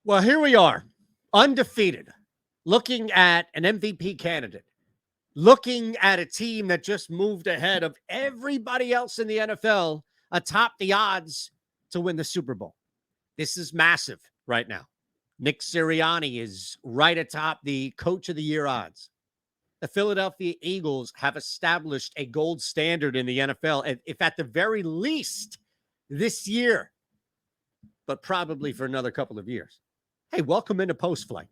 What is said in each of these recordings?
Well, here we are, undefeated, looking at an MVP candidate, looking at a team that just moved ahead of everybody else in the NFL atop the odds to win the Super Bowl. This is massive right now. Nick Sirianni is right atop the Coach of the Year odds. The Philadelphia Eagles have established a gold standard in the NFL, if at the very least this year, but probably for another couple of years. Hey, welcome into post-flight.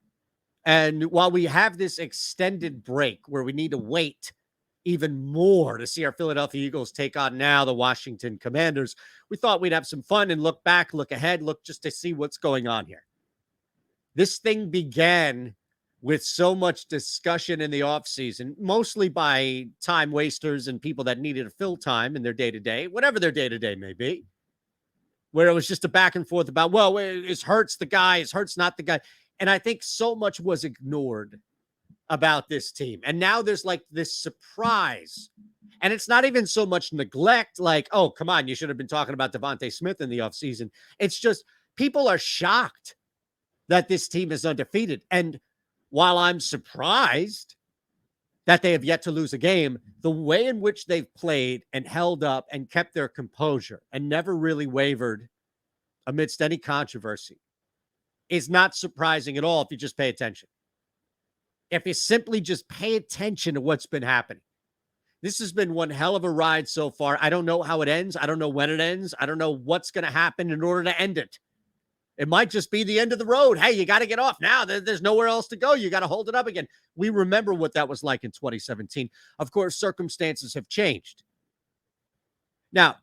And while we have this extended break where we need to wait even more to see our Philadelphia Eagles take on now the Washington Commanders, we thought we'd have some fun and look back, look ahead, look just to see what's going on here. This thing began with so much discussion in the offseason, mostly by time wasters and people that needed to fill time in their day-to-day, whatever their day-to-day may be, where it was just a back and forth about, well, is Hurts the guy? Is Hurts not the guy? And I think so much was ignored about this team. And now there's like this surprise. And it's not even so much neglect, like, oh, come on, you should have been talking about Devontae Smith in the offseason. It's just people are shocked that this team is undefeated. And while I'm surprised that they have yet to lose a game, the way in which they've played and held up and kept their composure and never really wavered amidst any controversy is not surprising at all if you just pay attention. If you simply just pay attention to what's been happening. This has been one hell of a ride so far. I don't know how it ends. I don't know when it ends. I don't know what's going to happen in order to end it. It might just be the end of the road. Hey, you got to get off now. There's nowhere else to go. You got to hold it up again. We remember what that was like in 2017. Of course, circumstances have changed. Now,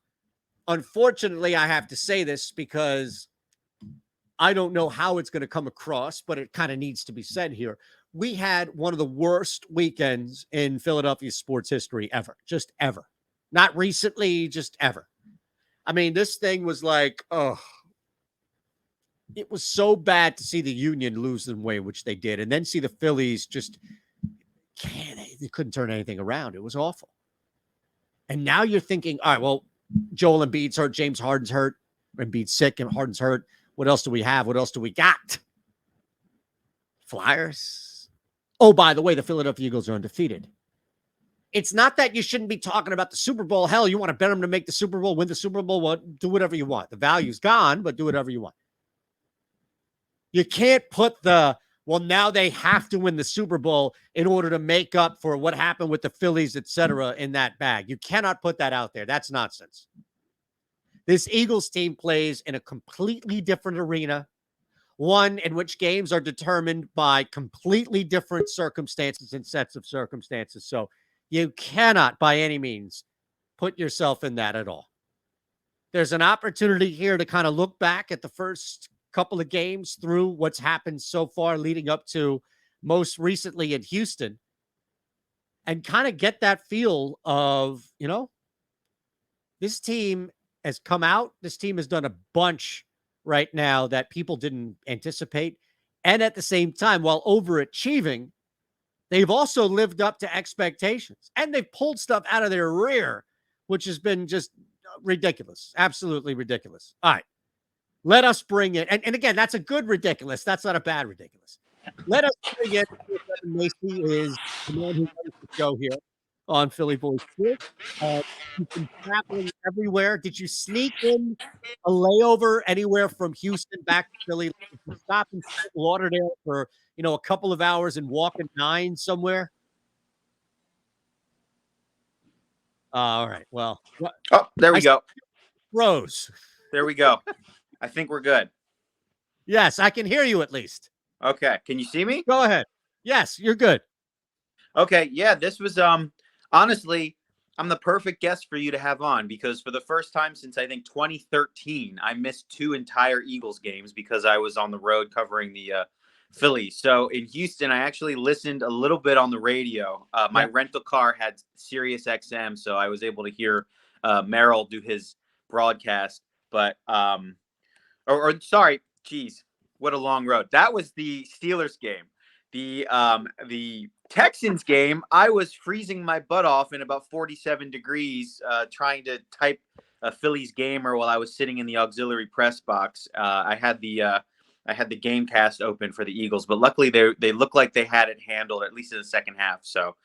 unfortunately, I have to say this because I don't know how it's going to come across, but it kind of needs to be said here. We had one of the worst weekends in Philadelphia sports history ever, just ever. Not recently, just ever. I mean, this thing was like, oh, it was so bad to see the Union lose the way which they did, and then see the Phillies just they couldn't turn anything around. It was awful. And now you're thinking, all right, well, Joel Embiid's hurt, James Harden's hurt, Embiid's sick, and Harden's hurt. What else do we have? What else do we got? Flyers. Oh, by the way, the Philadelphia Eagles are undefeated. It's not that you shouldn't be talking about the Super Bowl. Hell, you want to bet them to make the Super Bowl, win the Super Bowl, what? Do whatever you want. The value's gone, but do whatever you want. You can't put well, now they have to win the Super Bowl in order to make up for what happened with the Phillies, et cetera, in that bag. You cannot put that out there. That's nonsense. This Eagles team plays in a completely different arena, one in which games are determined by completely different circumstances and sets of circumstances. So you cannot, by any means, put yourself in that at all. There's an opportunity here to kind of look back at the first couple of games through what's happened so far leading up to most recently in Houston and kind of get that feel of, this team has come out. This team has done a bunch right now that people didn't anticipate. And at the same time, while overachieving, they've also lived up to expectations and they've pulled stuff out of their rear, which has been just ridiculous. Absolutely ridiculous. All right. Let us bring it. And again, that's a good ridiculous. That's not a bad ridiculous. Let us bring it. Macy is the man who runs the show here on PhillyVoice Sports. You've been traveling everywhere. Did you sneak in a layover anywhere from Houston back to Philly? Did you stop in Fort Lauderdale for, a couple of hours and walk at 9 somewhere? All right. Well. Oh, there we go. Rose. There we go. I think we're good. Yes, I can hear you at least. Okay. Can you see me? Go ahead. Yes, you're good. Okay. Yeah, this was honestly, I'm the perfect guest for you to have on because for the first time since I think 2013, I missed 2 entire Eagles games because I was on the road covering the Phillies. So in Houston, I actually listened a little bit on the radio. My rental car had Sirius XM, so I was able to hear Merrill do his broadcast. But sorry, geez, what a long road. That was the Steelers game. The Texans game, I was freezing my butt off in about 47 degrees trying to type a Phillies gamer while I was sitting in the auxiliary press box. I had the I had the game cast open for the Eagles, but luckily they look like they had it handled, at least in the second half. So,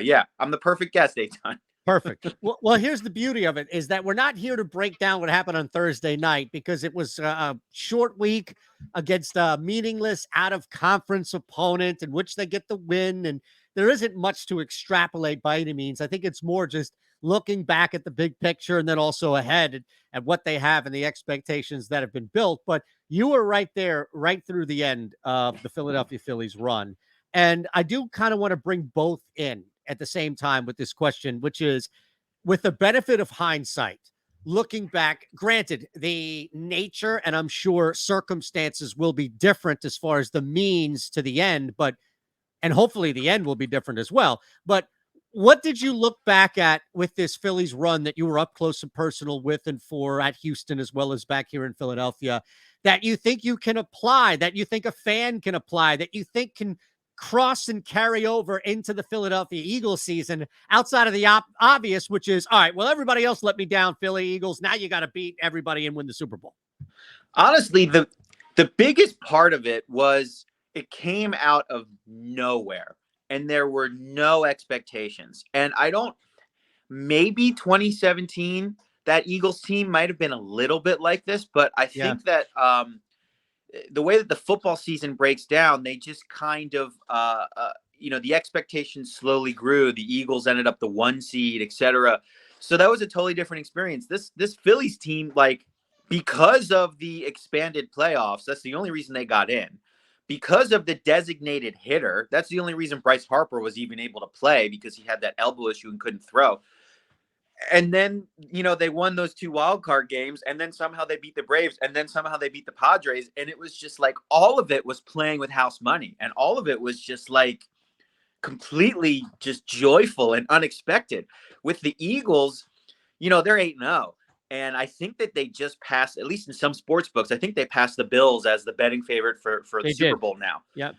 yeah, I'm the perfect guest, Eytan. Perfect. Well, here's the beauty of it is that we're not here to break down what happened on Thursday night because it was a short week against a meaningless out of conference opponent in which they get the win. And there isn't much to extrapolate by any means. I think it's more just looking back at the big picture and then also ahead at what they have and the expectations that have been built. But you were right there, right through the end of the Philadelphia Phillies run. And I do kind of want to bring both in at the same time with this question, which is with the benefit of hindsight, looking back, granted, the nature and I'm sure circumstances will be different as far as the means to the end, and hopefully the end will be different as well. But what did you look back at with this Phillies run that you were up close and personal with and for at Houston as well as back here in Philadelphia that you think you can apply, that you think a fan can apply, that you think can cross and carry over into the Philadelphia Eagles season outside of the obvious, which is, all right, well, everybody else let me down, Philly Eagles. Now you got to beat everybody and win the Super Bowl. Honestly, the biggest part of it was it came out of nowhere and there were no expectations. And maybe 2017, that Eagles team might have been a little bit like this, but I think that the way that the football season breaks down, they just kind of, the expectations slowly grew. The Eagles ended up the 1 seed, etc. So that was a totally different experience. This Phillies team, like, because of the expanded playoffs, that's the only reason they got in. Because of the designated hitter, that's the only reason Bryce Harper was even able to play, because he had that elbow issue and couldn't throw. And then, they won those 2 wild card games, and then somehow they beat the Braves, and then somehow they beat the Padres. And it was just like all of it was playing with house money, and all of it was just like completely just joyful and unexpected. With the Eagles, they're 8-0. And I think that they just passed, at least in some sports books, I think they passed the Bills as the betting favorite for the Super Bowl now. Yeah.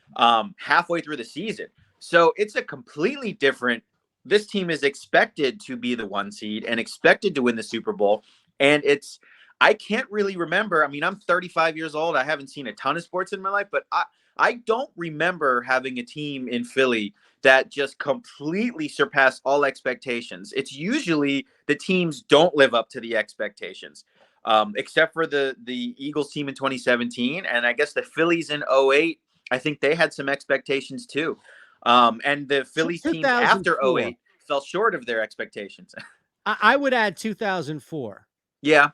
Halfway through the season. So it's a completely different. This team is expected to be the 1 seed and expected to win the Super Bowl. And I can't really remember. I mean, I'm 35 years old. I haven't seen a ton of sports in my life, but I don't remember having a team in Philly that just completely surpassed all expectations. It's usually the teams don't live up to the expectations, except for the Eagles team in 2017. And I guess the Phillies in 2008, I think they had some expectations too. And the Phillies teams after 2008 fell short of their expectations. I would add 2004. Yeah.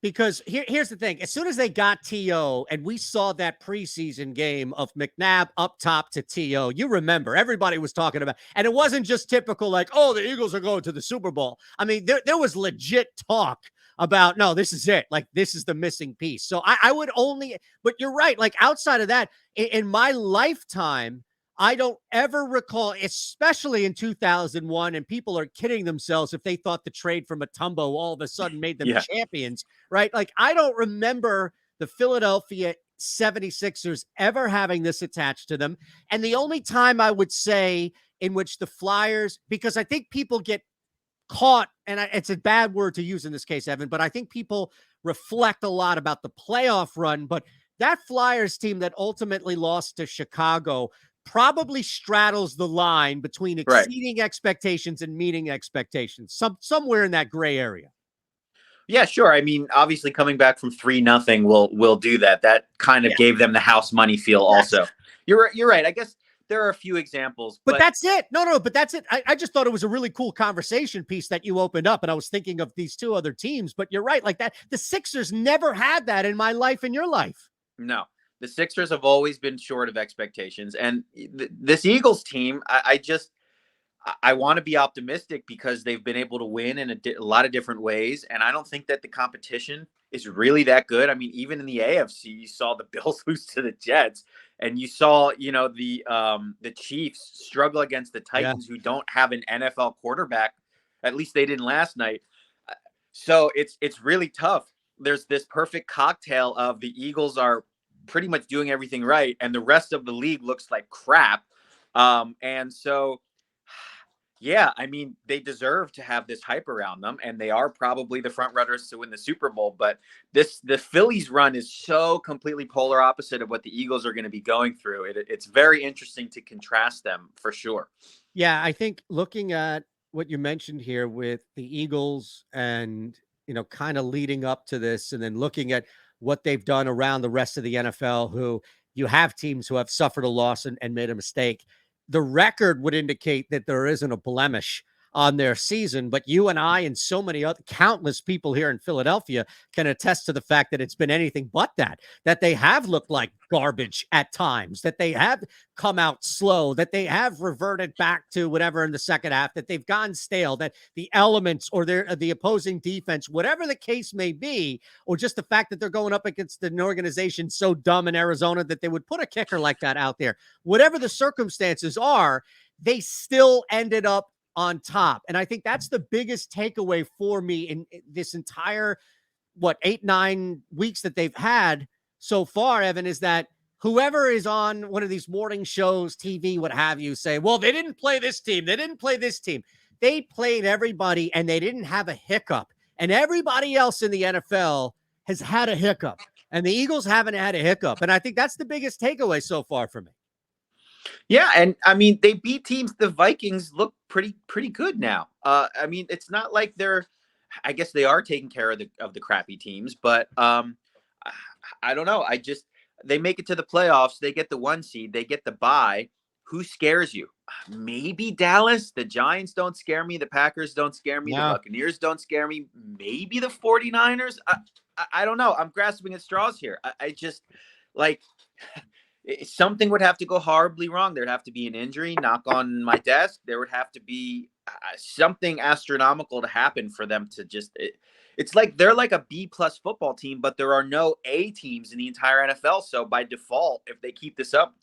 Because here's the thing. As soon as they got T.O. and we saw that preseason game of McNabb up top to T.O., you remember, everybody was talking about, and it wasn't just typical like, oh, the Eagles are going to the Super Bowl. I mean, there was legit talk about, no, this is it. Like, this is the missing piece. So I would only, but you're right. Like, outside of that, in my lifetime, I don't ever recall, especially in 2001, and people are kidding themselves if they thought the trade from Matumbo all of a sudden made them champions, right? Like, I don't remember the Philadelphia 76ers ever having this attached to them. And the only time I would say in which the Flyers, because I think people get caught, and it's a bad word to use in this case, Evan, but I think people reflect a lot about the playoff run. But that Flyers team that ultimately lost to Chicago probably straddles the line between exceeding expectations and meeting expectations, somewhere in that gray area. Yeah, sure. I mean, obviously coming back from 3-0 will do that. That kind of gave them the house money feel also. You're right. I guess there are a few examples. But that's it. No, but that's it. I just thought it was a really cool conversation piece that you opened up, and I was thinking of these 2 other teams, but you're right. Like that, the Sixers never had that in my life, in your life. No. The Sixers have always been short of expectations. And this Eagles team, I want to be optimistic because they've been able to win in a lot of different ways. And I don't think that the competition is really that good. I mean, even in the AFC, you saw the Bills lose to the Jets, and you saw, the Chiefs struggle against the Titans, who don't have an NFL quarterback. At least they didn't last night. So it's really tough. There's this perfect cocktail of the Eagles are pretty much doing everything right, and the rest of the league looks like crap. And so Yeah, I mean, they deserve to have this hype around them, and they are probably the front runners to win the Super Bowl. But the Phillies run is so completely polar opposite of what the Eagles are going to be going through. It's very interesting to contrast them for sure. Yeah, I think looking at what you mentioned here with the Eagles and, kind of leading up to this and then looking at what they've done around the rest of the NFL, who you have teams who have suffered a loss and made a mistake. The record would indicate that there isn't a blemish on their season, but you and I and so many other countless people here in Philadelphia can attest to the fact that it's been anything but that they have looked like garbage at times, that they have come out slow, that they have reverted back to whatever in the second half, that they've gone stale, that the elements or the opposing defense, whatever the case may be, or just the fact that they're going up against an organization so dumb in Arizona that they would put a kicker like that out there. Whatever the circumstances are, they still ended up on top. And I think that's the biggest takeaway for me in this entire, 8-9 weeks that they've had so far, Evan, is that whoever is on one of these morning shows, TV, what have you, say, well, they didn't play this team. They didn't play this team. They played everybody and they didn't have a hiccup. And everybody else in the NFL has had a hiccup. And the Eagles haven't had a hiccup. And I think that's the biggest takeaway so far for me. Yeah, and I mean they beat teams. The Vikings look pretty good now. I mean it's not like they're. I guess they are taking care of the crappy teams, but I don't know. They make it to the playoffs. They get the 1 seed. They get the bye. Who scares you? Maybe Dallas. The Giants don't scare me. The Packers don't scare me. The No. Buccaneers don't scare me. Maybe the 49ers. I don't know. I'm grasping at straws here. I just like something would have to go horribly wrong. There'd have to be an injury, knock on my desk. There would have to be something astronomical to happen for them to it's like they're like a B+ football team, but there are no A teams in the entire NFL. So by default, if they keep this up,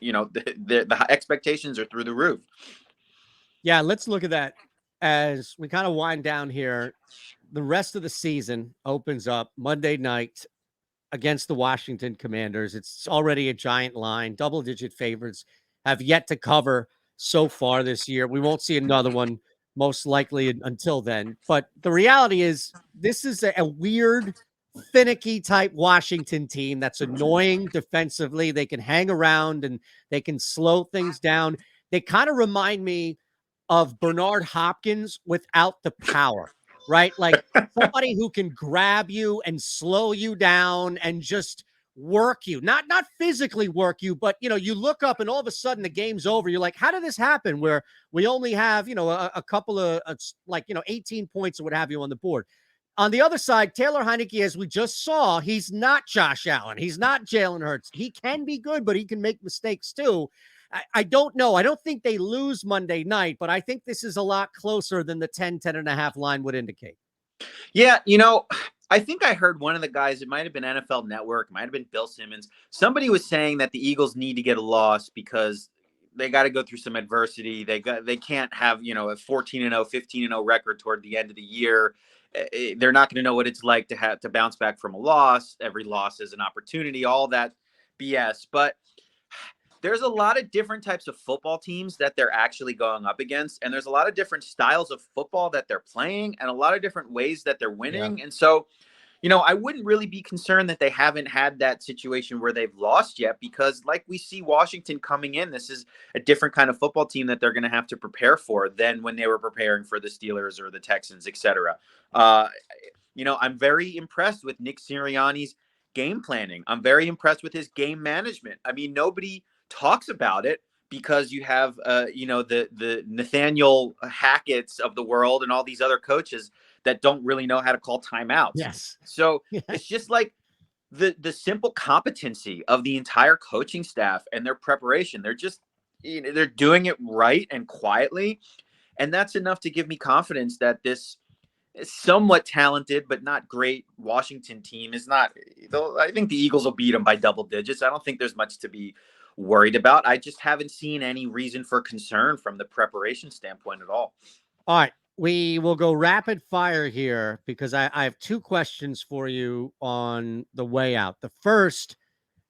the expectations are through the roof. Yeah, let's look at that as we kind of wind down here. The rest of the season opens up Monday night against the Washington Commanders. It's already a giant line. Double-digit favorites have yet to cover so far this year. We won't see another one most likely until then. But the reality is this is a weird, finicky type Washington team that's annoying defensively. They can hang around and they can slow things down. They kind of remind me of Bernard Hopkins without the power, right? Like somebody who can grab you and slow you down and just work you, not physically work you, but you look up and all of a sudden the game's over. You're like, how did this happen? Where we only have, a couple of 18 points or what have you on the board. On the other side, Taylor Heinicke, as we just saw, he's not Josh Allen. He's not Jalen Hurts. He can be good, but he can make mistakes too. I don't know. I don't think they lose Monday night, but I think this is a lot closer than the 10.5 line would indicate. Yeah, I think I heard one of the guys, it might have been NFL Network, might have been Bill Simmons. Somebody was saying that the Eagles need to get a loss because they got to go through some adversity. They can't have, a 14-0, 15-0 record toward the end of the year. They're not going to know what it's like to have to bounce back from a loss. Every loss is an opportunity, all that BS. But there's a lot of different types of football teams that they're actually going up against. And there's a lot of different styles of football that they're playing and a lot of different ways that they're winning. Yeah. And so, I wouldn't really be concerned that they haven't had that situation where they've lost yet, because like we see Washington coming in, this is a different kind of football team that they're going to have to prepare for than when they were preparing for the Steelers or the Texans, etc. I'm very impressed with Nick Sirianni's game planning. I'm very impressed with his game management. I mean, nobody talks about it because you have, the Nathaniel Hackett's of the world and all these other coaches that don't really know how to call timeouts. Yes. So it's just like the simple competency of the entire coaching staff and their preparation. They're just, they're doing it right and quietly. And that's enough to give me confidence that this somewhat talented but not great Washington team is not. I think the Eagles will beat them by double digits. I don't think there's much to be worried about. I just haven't seen any reason for concern from the preparation standpoint at all. All right. We will go rapid fire here because I have two questions for you on the way out. The first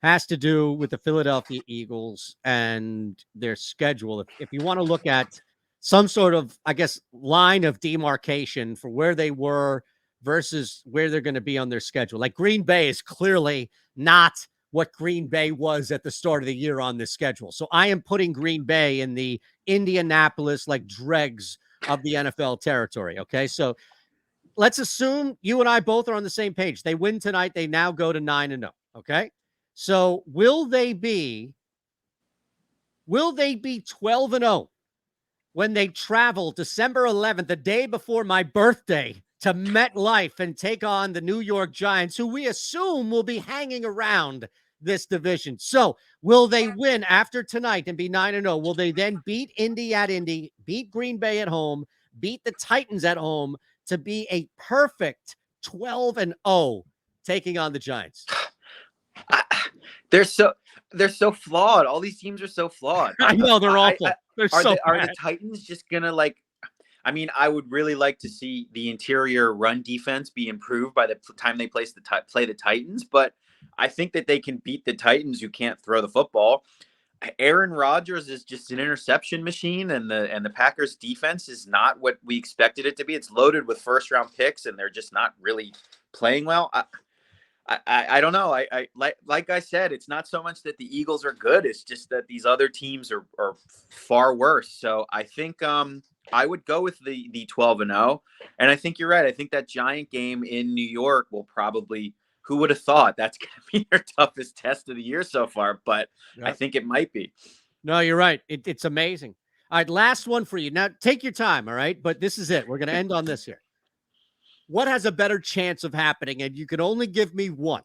has to do with the Philadelphia Eagles and their schedule. If you want to look at some sort of, I guess, line of demarcation for where they were versus where they're going to be on their schedule. Like Green Bay is clearly not what Green Bay was at the start of the year on this schedule. So I am putting Green Bay in the Indianapolis, like, dregs of the NFL territory. Okay. So let's assume you and I both are on the same page. They win tonight. They now go to 9-0. Okay. So will they be 12-0 when they travel December 11th, the day before my birthday, to MetLife and take on the New York Giants, who we assume will be hanging around this division? So will they win after tonight and be 9-0? Will they then beat Indy at Indy, beat Green Bay at home, beat the Titans at home to be a perfect 12-0 taking on the Giants? They're so flawed. All these teams are so flawed. I know, they're awful. Are the Titans just gonna, like? I mean, I would really like to see the interior run defense be improved by the time they play the Titans, but I think that they can beat the Titans who can't throw the football. Aaron Rodgers is just an interception machine, and the Packers defense is not what we expected it to be. It's loaded with first round picks, and they're just not really playing well. I don't know. I like I said, it's not so much that the Eagles are good. It's just that these other teams are far worse. So I think I would go with the 12-0. And I think you're right. I think that Giant game in New York will probably, who would have thought that's going to be their toughest test of the year so far? But yep. I think it might be. No, you're right. It's amazing. All right, last one for you. Now, take your time, all right? But this is it. We're going to end on this here. What has a better chance of happening? And you can only give me one.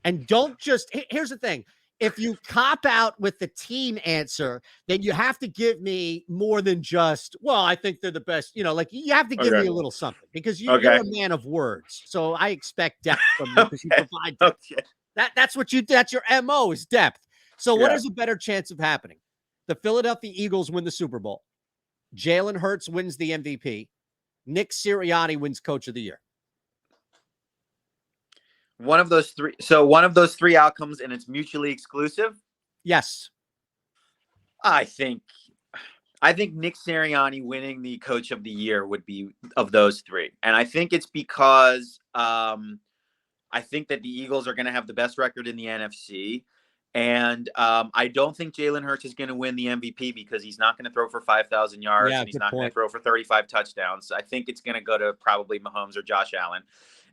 And don't just, here's the thing. If you cop out with the team answer, then you have to give me more than just, well, I think they're the best. You know, like, you have to give me a little something, because you're a man of words. So I expect depth from you, because you provide depth. That's what that's your MO, is depth. So what has a better chance of happening? The Philadelphia Eagles win the Super Bowl. Jalen Hurts wins the MVP. Nick Sirianni wins Coach of the Year. One of those three. So one of those three outcomes, and it's mutually exclusive? Yes. I think Nick Sirianni winning the Coach of the Year would be of those three. And I think it's because I think that the Eagles are going to have the best record in the NFC. And I don't think Jalen Hurts is going to win the MVP, because he's not going to throw for 5,000 yards, and he's not going to throw for 35 touchdowns. I think it's going to go to probably Mahomes or Josh Allen.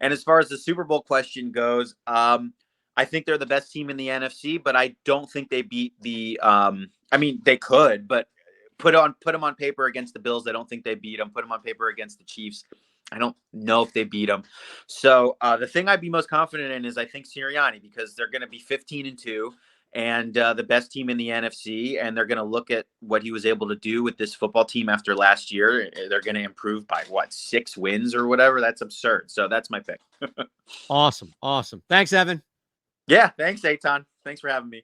And as far as the Super Bowl question goes, I think they're the best team in the NFC, but I don't think they beat the I mean, they could, but put them on paper against the Bills, I don't think they beat them. Put them on paper against the Chiefs, I don't know if they beat them. So the thing I'd be most confident in is I think Sirianni, because they're going to be 15-2. And the best team in the NFC, and they're going to look at what he was able to do with this football team after last year. They're going to improve by 6 wins or whatever. That's absurd. So that's my pick. Awesome. Thanks, Evan. Yeah. Thanks, Eytan. Thanks for having me.